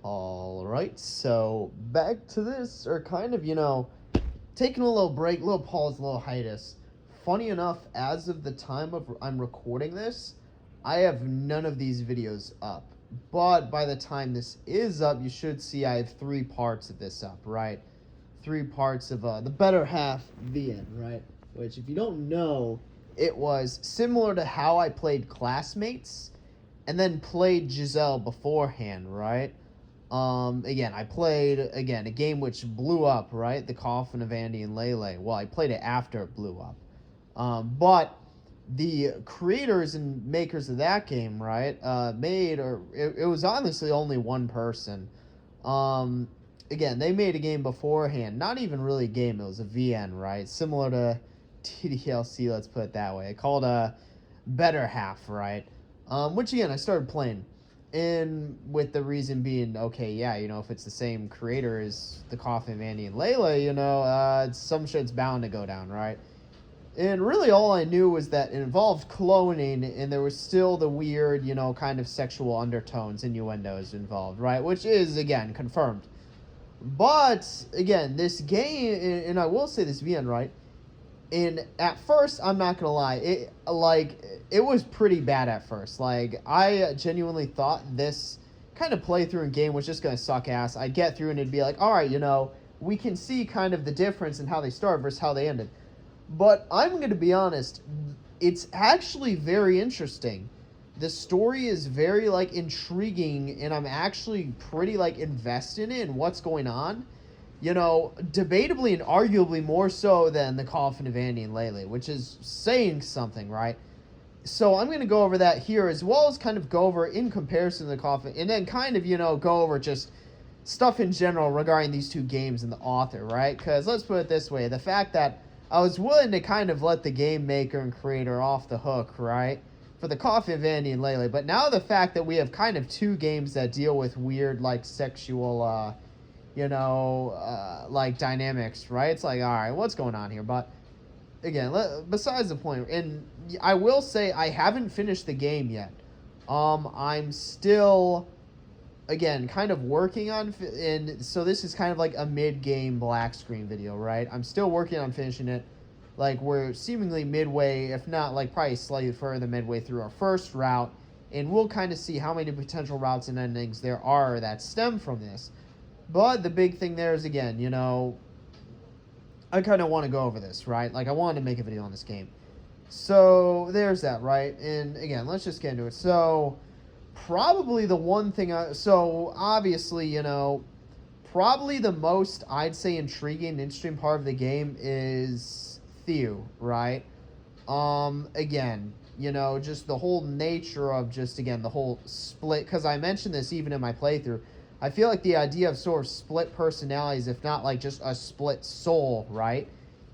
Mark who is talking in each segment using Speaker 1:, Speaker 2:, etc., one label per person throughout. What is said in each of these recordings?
Speaker 1: Alright, so back to this, or kind of, taking a little break, little pause, a little hiatus. Funny enough, as of the time of I'm recording this, I have none of these videos up. But by the time this is up, you should see I have 3 parts of this up, right? 3 parts of the better half, the end, right? Which, if you don't know, it was similar to how I played Classmates and then played Giselle beforehand, right? Again, I played, a game which blew up, right? The Coffin of Andy and Lele. Well, I played it after it blew up. But the creators and makers of that game, right, it was honestly only one person. Again, they made a game beforehand. Not even really a game, it was a VN, right? Similar to TDLC, let's put it that way. Called Better Half, right? Which, again, I started playing. And with the reason being, okay, yeah, if it's the same creator as the Coffin of Andy and Layla, some shit's bound to go down, right? And really all I knew was that it involved cloning, and there was still the weird, kind of sexual undertones, innuendos involved, right? Which is, again, confirmed. But, again, this game, and I will say this VN, right? And at first, I'm not gonna lie, it was pretty bad at first. Like, I genuinely thought this kind of playthrough and game was just gonna suck ass. I'd get through and it'd be like, alright, we can see kind of the difference in how they start versus how they ended. But I'm gonna be honest, it's actually very interesting. The story is very, intriguing, and I'm actually pretty, invested in what's going on. Debatably and arguably more so than the Coffin of Andy and Lele, which is saying something, right? So I'm going to go over that here, as well as kind of go over in comparison to the Coffin, and then kind of, go over just stuff in general regarding these two games and the author, right? Because let's put it this way, the fact that I was willing to kind of let the game maker and creator off the hook, right? For the Coffin of Andy and Lele, but now the fact that we have kind of two games that deal with weird, sexual, dynamics, right? It's like, all right, what's going on here? But again, besides the point, and I will say I haven't finished the game yet. I'm still, again, kind of working on, and so this is kind of like a mid-game black screen video, right? I'm still working on finishing it. Like, we're seemingly midway, if not, probably slightly further midway through our first route, and we'll kind of see how many potential routes and endings there are that stem from this. But the big thing there is, again, I kind of want to go over this, right? I wanted to make a video on this game. So, there's that, right? And, again, let's just get into it. So, probably the one thing obviously, probably the most, I'd say, intriguing and interesting part of the game is Theo, right? Again, just the whole nature of the whole split, because I mentioned this even in my playthrough. I feel like the idea of sort of split personalities, if not just a split soul, right,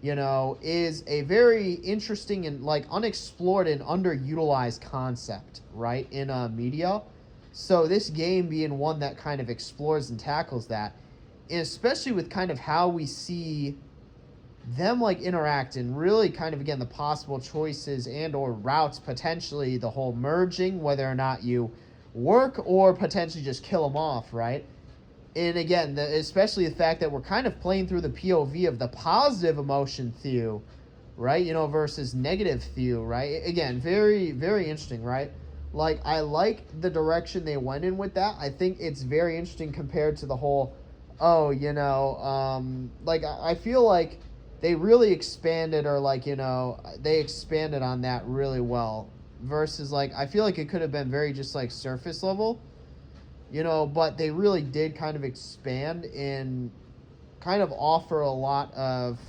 Speaker 1: is a very interesting and unexplored and underutilized concept, right, in media. So this game being one that kind of explores and tackles that, and especially with kind of how we see them interact, and really kind of, again, the possible choices and or routes, potentially the whole merging, whether or not you work or potentially just kill them off, right? And again, especially the fact that we're kind of playing through the POV of the positive emotion Theo, right? Versus negative Theo, right? Again, very, very interesting, right? I like the direction they went in with that. I think it's very interesting compared to the whole, I feel like they really expanded, or they expanded on that really well. Versus, I feel like it could have been very just, surface level, but they really did kind of expand and kind of offer a lot of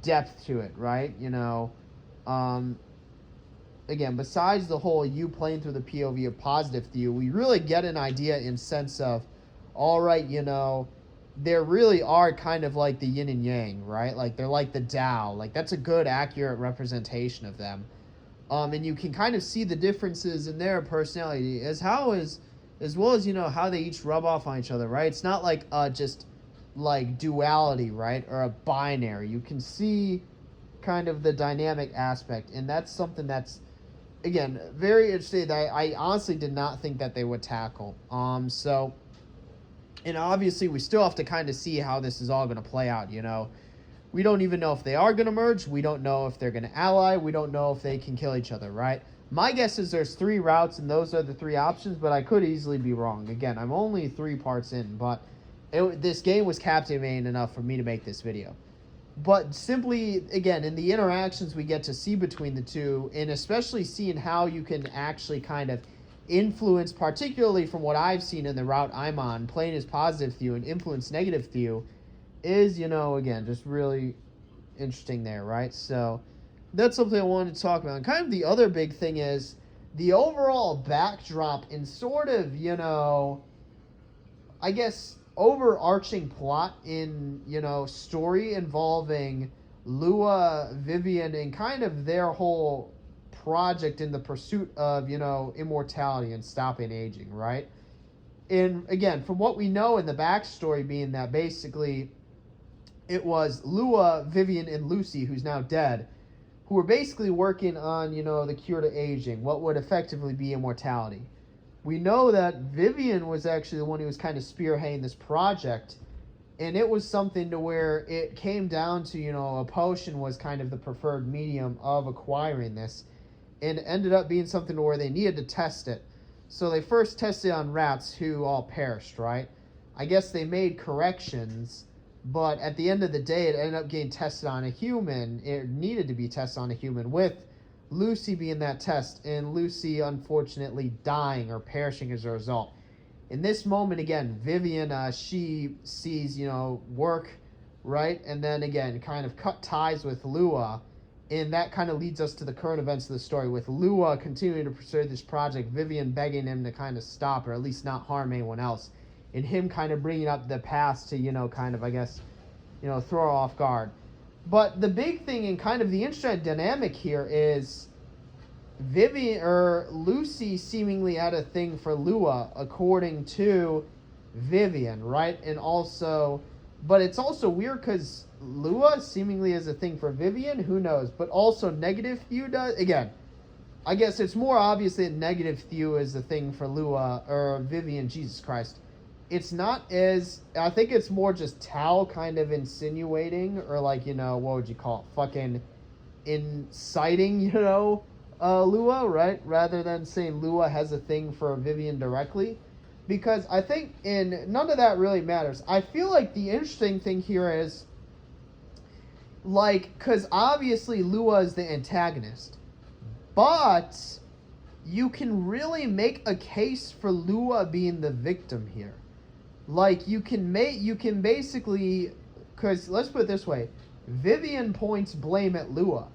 Speaker 1: depth to it, right? Again, besides the whole you playing through the POV of positive Theo, we really get an idea in sense of, all right, there really are kind of the yin and yang, right? They're like the Tao. That's a good, accurate representation of them. And you can kind of see the differences in their personality as well as how they each rub off on each other, right? It's not just duality, right, or a binary. You can see kind of the dynamic aspect, and that's something that's, again, very interesting that I honestly did not think that they would tackle. So And obviously, we still have to kind of see how this is all going to play out, you know. We don't even know if they are going to merge. We don't know if they're going to ally. We don't know if they can kill each other, right? My guess is there's 3 routes, and those are the 3 options, but I could easily be wrong. Again, I'm only 3 parts in, but this game was captivating enough for me to make this video. But simply, again, in the interactions we get to see between the two, and especially seeing how you can actually kind of influence, particularly from what I've seen in the route I'm on, playing as positive Thew and influence negative Thew, is, you know, again, just really interesting there, right? So that's something I wanted to talk about. And kind of the other big thing is the overall backdrop and sort of, you know, I guess overarching plot in, you know, story involving Lua, Vivian, and kind of their whole project in the pursuit of, you know, immortality and stopping aging, right? And again, from what we know in the backstory being that basically it was Lua, Vivian, and Lucy, who's now dead, who were basically working on, you know, the cure to aging, what would effectively be immortality. We know that Vivian was actually the one who was kind of spearheading this project, and it was something to where it came down to, you know, a potion was kind of the preferred medium of acquiring this, and it ended up being something to where they needed to test it. So they first tested on rats who all perished, right? I guess they made corrections, but at the end of the day, it ended up getting tested on a human. It needed to be tested on a human, with Lucy being that test, and Lucy unfortunately dying or perishing as a result. In this moment, again, Vivian, she sees, you know, work, right? And then again, kind of cut ties with Lua. And that kind of leads us to the current events of the story, with Lua continuing to pursue this project, Vivian begging him to kind of stop, or at least not harm anyone else, and him kind of bringing up the past to, you know, kind of, I guess, you know, throw her off guard. But the big thing and kind of the interesting dynamic here is Vivian, or Lucy, seemingly had a thing for Lua, according to Vivian, right? And also, but it's also weird because Lua seemingly has a thing for Vivian, who knows? But also negative Thew does. Again, I guess it's more obvious that negative Thew is the thing for Lua, or Vivian, Jesus Christ. It's not as, I think it's more just Tal kind of insinuating, or like, you know, what would you call it? Fucking inciting, you know, Lua, right? Rather than saying Lua has a thing for Vivian directly. Because I think, and none of that really matters. I feel like the interesting thing here is, like, because obviously Lua is the antagonist, but you can really make a case for Lua being the victim here. Like, you can basically, because let's put it this way, Vivian points blame at Lua.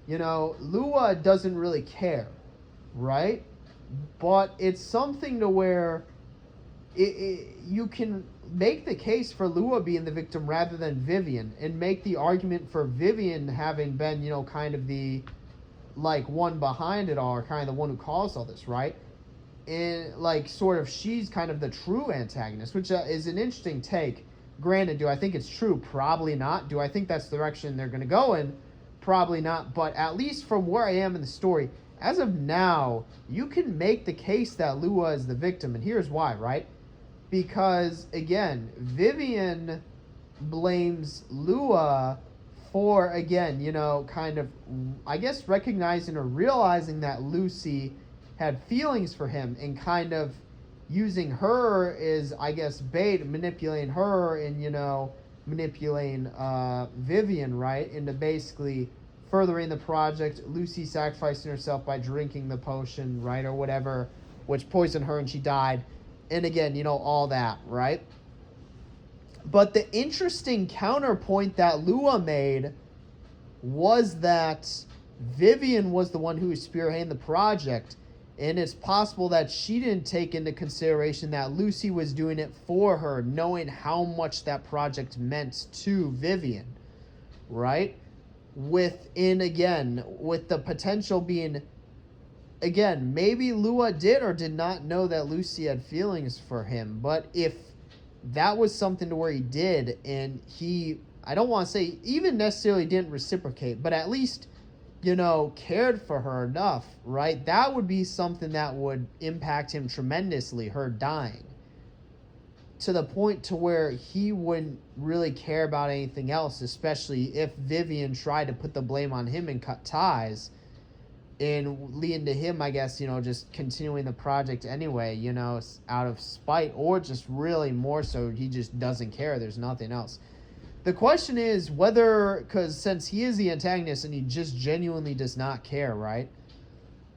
Speaker 1: You know, Lua doesn't really care, right? But it's something to where you can make the case for Lua being the victim rather than Vivian, and make the argument for Vivian having been, you know, kind of the, like, one behind it all, or kind of the one who caused all this, right? And, like, sort of she's kind of the true antagonist, which is an interesting take. Granted, do I think it's true? Probably not. Do I think that's the direction they're going to go in? Probably not. But at least from where I am in the story, as of now, you can make the case that Lua is the victim, and here's why, right? Because, again, Vivian blames Lua for, again, you know, kind of, I guess, recognizing or realizing that Lucy had feelings for him, and kind of using her as, I guess, bait, manipulating her, and, you know, manipulating Vivian, right, into basically furthering the project. Lucy sacrificing herself by drinking the potion, right, or whatever, which poisoned her and she died. And again, you know, all that, right? But the interesting counterpoint that Lua made was that Vivian was the one who was spearheading the project, and it's possible that she didn't take into consideration that Lucy was doing it for her, knowing how much that project meant to Vivian, right? With the potential being, again, maybe Lua did or did not know that Lucy had feelings for him, but if that was something to where he did, and he, I don't want to say even necessarily didn't reciprocate, but at least, you know, cared for her enough, right? That would be something that would impact him tremendously, her dying. to the point to where he wouldn't really care about anything else, especially if Vivian tried to put the blame on him and cut ties and leading to him, I guess, just continuing the project anyway, out of spite, or just really more so he just doesn't care. There's nothing else. The question is whether, because since he is the antagonist and he just genuinely does not care, right?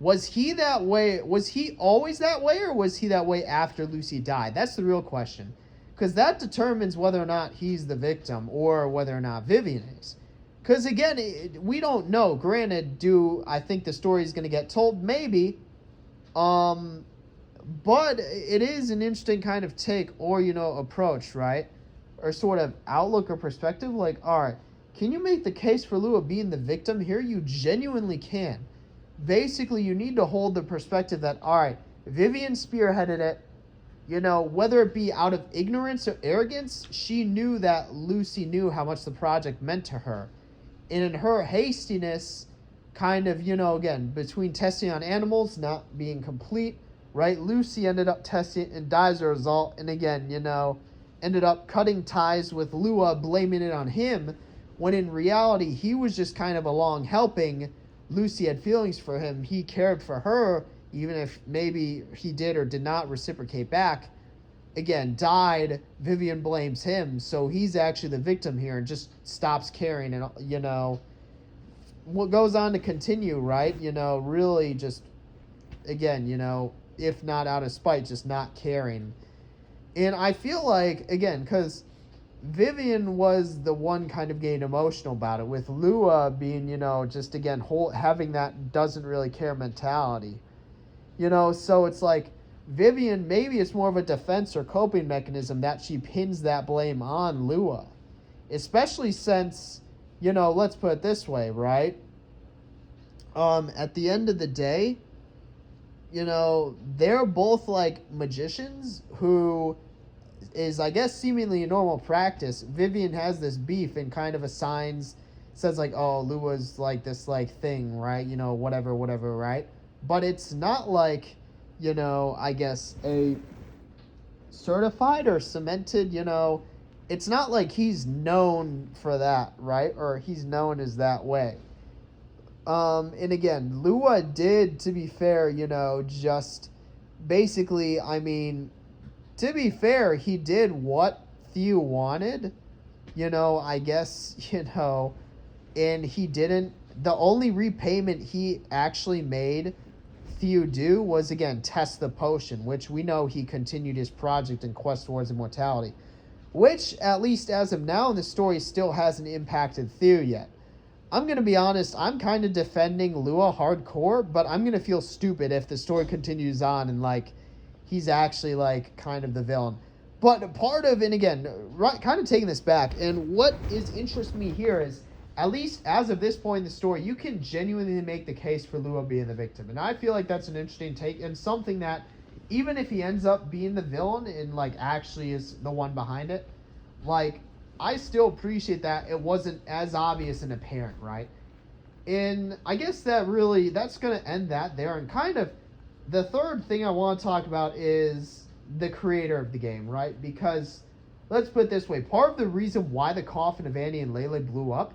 Speaker 1: Was he that way? Was he always that way, or was he that way after Lucy died? That's the real question. Because that determines whether or not he's the victim or whether or not Vivian is. Because again, we don't know. Granted, I think the story is going to get told? Maybe. But it is an interesting kind of take or, approach, right? Or sort of outlook or perspective. Like, all right, can you make the case for Lua being the victim here? You genuinely can. Basically, you need to hold the perspective that, all right, Vivian spearheaded it. Whether it be out of ignorance or arrogance, she knew that Lucy knew how much the project meant to her. And in her hastiness, kind of, again, between testing on animals not being complete, right? Lucy ended up testing and dies as a result. And again, ended up cutting ties with Lua, blaming it on him, when in reality, he was just kind of along helping. Lucy had feelings for him. He cared for her, even if maybe he did or did not reciprocate back. Again, died. Vivian blames him, so he's actually the victim here and just stops caring. And what goes on to continue, right? Really just, again, if not out of spite, just not caring. And I feel like, again, because Vivian was the one kind of getting emotional about it, with Lua being, just again having that doesn't really care mentality. So it's like Vivian, maybe it's more of a defense or coping mechanism that she pins that blame on Lua. Especially since, let's put it this way, right? At the end of the day, they're both like magicians who is, I guess, seemingly a normal practice. Vivian has this beef and kind of says like, oh, Lua's like this like thing, right? Whatever, right? But it's not like, I guess a certified or cemented, it's not like he's known for that, right? Or he's known as that way. And again, Lua did, to be fair, just basically, to be fair, he did what Theo wanted, I guess, and he didn't. The only repayment he actually made Theo do was, again, test the potion, which we know he continued his project and quest towards immortality, which, at least as of now in the story, still hasn't impacted Theo yet. I'm going to be honest, I'm kind of defending Lua hardcore, but I'm going to feel stupid if the story continues on and, he's actually, kind of the villain. But part of, and again, right, kind of taking this back, and what interests me here is, at least as of this point in the story, you can genuinely make the case for Lua being the victim. And I feel like that's an interesting take, and something that, even if he ends up being the villain and, actually is the one behind it, I still appreciate that it wasn't as obvious and apparent, right? And I guess that's going to end that there. And kind of the third thing I want to talk about is the creator of the game, right? Because let's put it this way. Part of the reason why the coffin of Annie and Lele blew up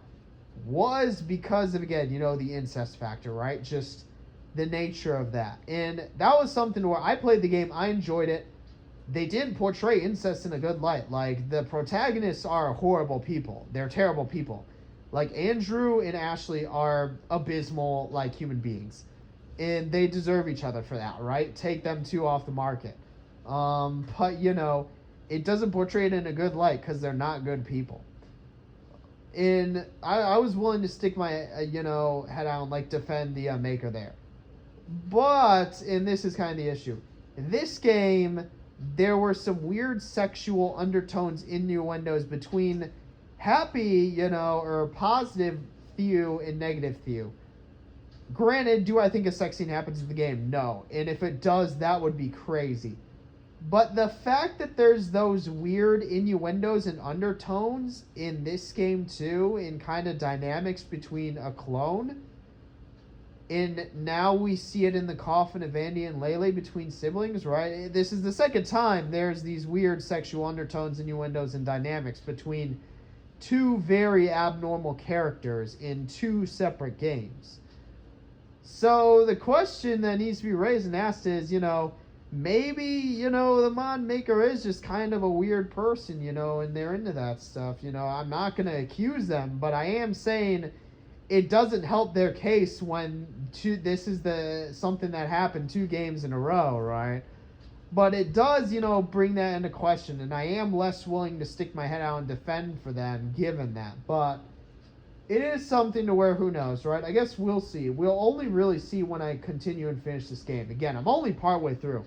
Speaker 1: was because of, again, the incest factor, right? Just the nature of that. And that was something where I played the game. I enjoyed it. They didn't portray incest in a good light. The protagonists are horrible people. They're terrible people. Andrew and Ashley are abysmal, human beings. And they deserve each other for that, right? Take them two off the market. But, it doesn't portray it in a good light because they're not good people. And I was willing to stick my, head out and, defend the maker there. But, and this is kind of the issue, in this game, there were some weird sexual undertones, innuendos between happy, or positive Theo and negative Theo. Granted, do I think a sex scene happens in the game? No. And if it does, that would be crazy. But the fact that there's those weird innuendos and undertones in this game too, in kind of dynamics between a clone, And now we see it in the coffin of Andy and Lele between siblings, right? This is the second time there's these weird sexual undertones, innuendos, and dynamics between two very abnormal characters in two separate games. So the question that needs to be raised and asked is, maybe, the mod maker is just kind of a weird person, and they're into that stuff. I'm not going to accuse them, but I am saying it doesn't help their case when this is something that happened 2 games in a row, right? But it does, bring that into question, and I am less willing to stick my head out and defend for them given that. But it is something to where, who knows, right? I guess we'll see. We'll only really see when I continue and finish this game. Again, I'm only partway through,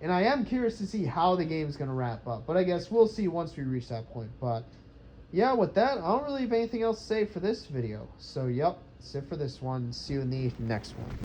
Speaker 1: and I am curious to see how the game's going to wrap up. But I guess we'll see once we reach that point. But yeah, with that, I don't really have anything else to say for this video. So, yep, that's it for this one. See you in the next one.